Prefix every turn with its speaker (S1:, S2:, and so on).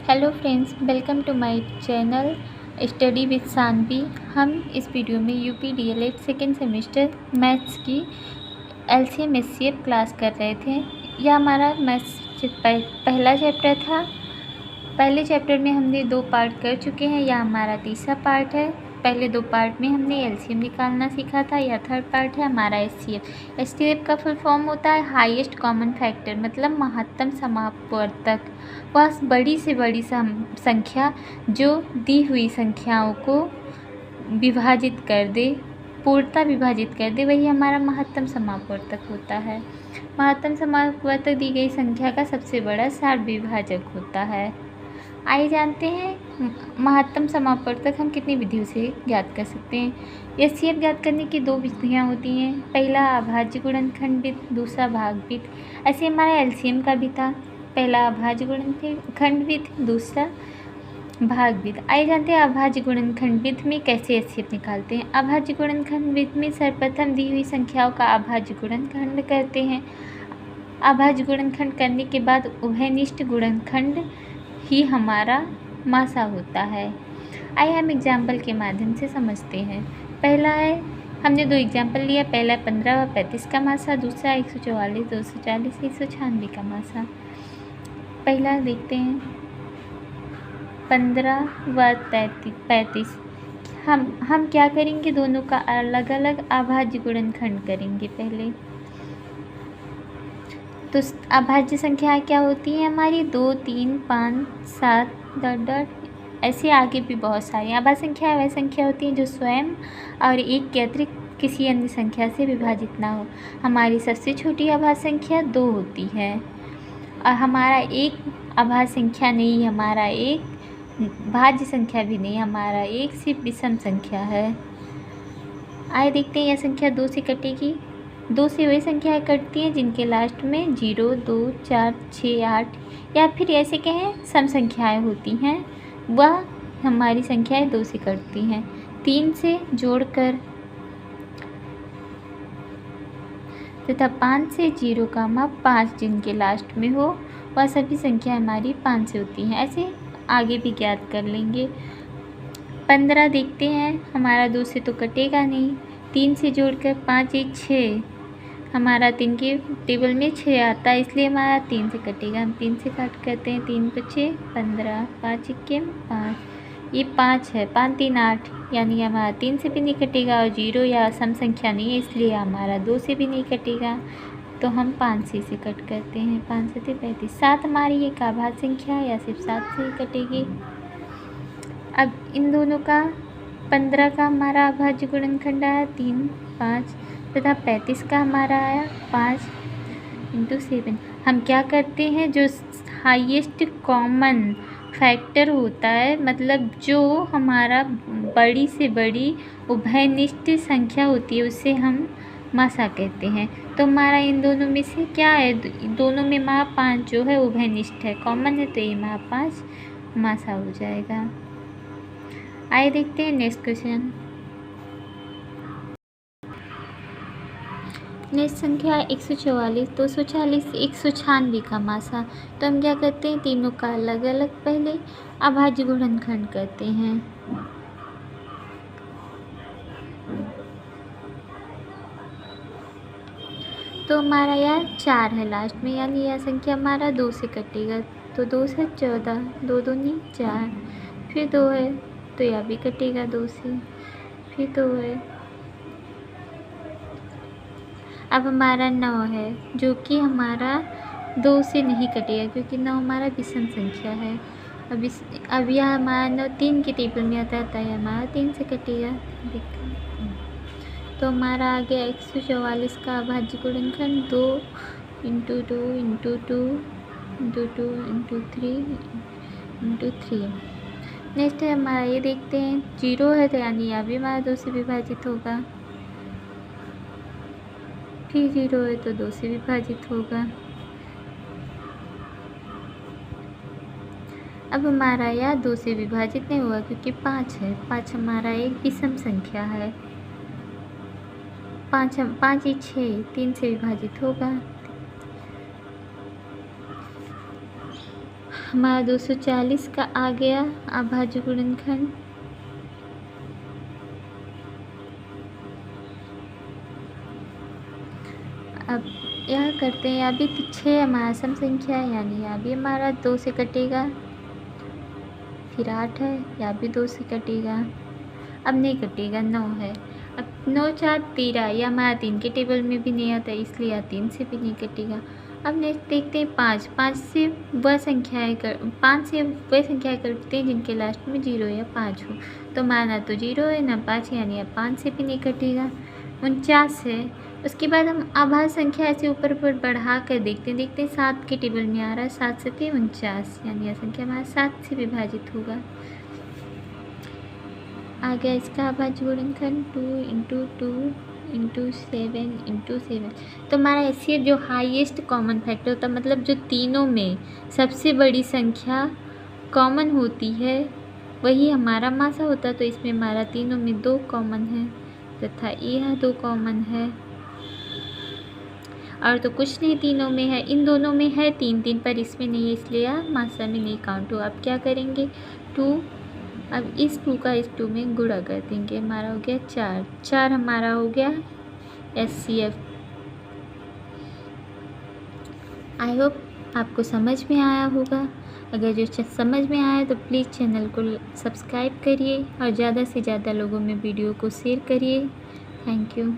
S1: Hello friends, welcome to my channel study with Sanvi. हम इस video में UP DElEd second semester maths की LCM HCF class कर रहे थे। यह हमारा मैथ्स पहला चैप्टर था। पहले चैप्टर में हमने 2 पार्ट कर चुके हैं, यह हमारा तीसरा पार्ट है। पहले 2 पार्ट में हमने एलसीएम निकालना सीखा था, यह थर्ड पार्ट है हमारा एचसीएफ। एचसीएफ का फुल फॉर्म होता है हाईएस्ट कॉमन फैक्टर, मतलब महत्तम समापवर्तक। वह बड़ी से बड़ी संख्या जो दी हुई संख्याओं को विभाजित कर दे, पूर्णतः विभाजित कर दे, वही हमारा महत्तम समापवर्तक होता है। महत्तम समापवर्तक दी गई संख्या का सबसे बड़ा सार विभाजक होता है। आइए जानते हैं महत्तम समापवर्तक हम कितनी विधियों से ज्ञात कर सकते हैं। एचसीएफ ज्ञात करने की 2 विधियाँ होती हैं, पहला अभाज्य गुणनखंडित, दूसरा भागवित। ऐसे हमारा एलसीएम का भी था, पहला अभाज्य गुणनखंडित, दूसरा भागवित। आइए जानते हैं अभाज्य गुणनखंडित में कैसे एचसीएफ निकालते हैं। अभाज्य गुणनखंडित में सर्वप्रथम दी हुई संख्याओं का अभाज्य गुणनखंड करते हैं। अभाज्य गुणनखंड करने के बाद उभयनिष्ठ गुणनखंड ही हमारा मासा होता है। आइए हम एग्जाम्पल के माध्यम से समझते हैं। पहला है, हमने 2 एग्जाम्पल लिया, पहला 15 व 35 का मासा, दूसरा 144, 240, 196 का मासा। पहला देखते हैं 15 व 35। हम क्या करेंगे, दोनों का अलग अलग अभाज्य गुणनखंड करेंगे पहले। तो अभाज्य संख्या क्या होती है हमारी, 2, 3, 5, 7 ... ऐसे आगे भी बहुत सारी अभाज्य संख्या वह संख्या होती है जो स्वयं और एक के अतिरिक्त किसी अन्य संख्या से विभाजित ना हो। हमारी सबसे छोटी अभाज्य संख्या 2 होती है और हमारा एक अभाज्य संख्या नहीं, हमारा एक भाज्य संख्या भी नहीं, हमारा एक सिर्फ विषम संख्या है। आइए देखते हैं यह संख्या 2 से कटेगी। 2 से वही संख्याएँ कटती हैं जिनके लास्ट में 0, 2, 4, 6, 8 या फिर ऐसे कहें सम संख्याएँ होती हैं, वह हमारी संख्याएँ 2 से कटती हैं। 3 से जोड़कर तथा 5 से 0, 5 जिनके लास्ट में हो, वह सभी संख्या हमारी 5 से होती हैं। ऐसे आगे भी ज्ञात कर लेंगे। 15 देखते हैं, हमारा 2 से तो कटेगा नहीं, 3 से जोड़कर 5 1 6, हमारा 3 के टेबल में 6 आता है, इसलिए हमारा 3 से कटेगा। हम 3 से काट करते हैं, 3 5 15, 5 1 5, ये 5 है, 5 3 8, यानी हमारा 3 से भी नहीं कटेगा और 0 या सम संख्या नहीं है, इसलिए हमारा 2 से भी नहीं कटेगा। तो हम 5 से कट करते हैं, 5 से 35। 7 हमारी एक अभाज्य संख्या है, या सिर्फ 7 से ही कटेगी। अब इन दोनों का 15 का हमारा अभाज्य गुणनखंड आया 3, 5 तथा 35 का हमारा आया 5 × 7। हम क्या करते हैं, जो हाईएस्ट कॉमन फैक्टर होता है, मतलब जो हमारा बड़ी से बड़ी उभयनिष्ठ संख्या होती है, उसे हम मासा कहते हैं। तो हमारा इन दोनों में से क्या है, दोनों में 5 जो है उभयनिष्ठ है, कॉमन है, तो ये 5 मासा हो जाएगा। आइए देखते हैं नेक्स्ट क्वेश्चन। नेक्स्ट संख्या 144, 240, 196 का मासा। तो हम क्या करते हैं, तीनों का अलग अलग पहले अभाज्य गुणनखंड करते हैं। तो हमारा यह 4 है लास्ट में, यानी यह संख्या हमारा 2 से कटेगा। तो 2 से 14, 2 दूनी 4, फिर 2 है तो यह भी कटेगा 2 से, फिर 2 है। अब हमारा 9 है, जो कि हमारा 2 से नहीं कटेगा क्योंकि 9 हमारा विषम संख्या है। अब यह हमारा 9 3 के टेबल में आता है, तो यह हमारा 3 से कटेगा। तो हमारा आ गया 144 का अभाज्य गुणनखंड 2 × 2 × 2 × 2 × 3 × 3। नेक्स्ट है हमारा, ये देखते हैं 0 है, तो यानी यह भी हमारा 2 से विभाजित होगा। फिर 0 है तो 2 से विभाजित होगा। अब हमारा यह 2 से विभाजित नहीं होगा क्योंकि 5 है, 5 हमारा एक विषम संख्या है। 5 1 6, 3 से विभाजित होगा। हमारा 240 का आ गया अभाज्य गुणनखंड। अब यह करते हैं, यहाँ भी 6 हमारा सम संख्या है, यानी यहाँ भी हमारा 2 से कटेगा। फिर 8 है, यहाँ भी 2 से कटेगा। अब नहीं कटेगा, 9 है। अब 9 4 13, यह हमारा 3 के टेबल में भी नहीं आता, इसलिए यहाँ 3 से भी नहीं कटेगा। अब नेक्स्ट देखते हैं 5। 5 से वह संख्याएँ करते हैं जिनके लास्ट में 0 या 5 हो। तो हमारा ना तो 0 है ना 5, यानी अब 5 से भी नहीं कटेगा। 49 है। उसके बाद हम आभाज्य संख्या ऐसे ऊपर बढ़ा कर देखते हैं 7 के टेबल में आ रहा है। 7 से 49, यानी यह संख्या हमारा 7 से विभाजित होगा। आ गया इसका अभाज्य गुणनखंड 2 × 2 × 7 × 7। तो हमारा एचसीएफ जो हाईएस्ट कॉमन फैक्टर होता है, मतलब जो तीनों में सबसे बड़ी संख्या कॉमन होती है, वही हमारा मासा होता है। तो इसमें हमारा तीनों में 2 कॉमन है तथा यह 2 कॉमन है, और तो कुछ नहीं तीनों में है। इन दोनों में है 3 पर इसमें नहीं है, इसलिए मासा में नहीं काउंट हो। अब क्या करेंगे 2, अब इस 2 का इस 2 में गुणा कर देंगे, हमारा हो गया 4। 4 हमारा हो गया एचसीएफ। आई होप आपको समझ में आया होगा। अगर जो समझ में आया तो प्लीज़ चैनल को सब्सक्राइब करिए और ज़्यादा से ज़्यादा लोगों में वीडियो को शेयर करिए। Thank you.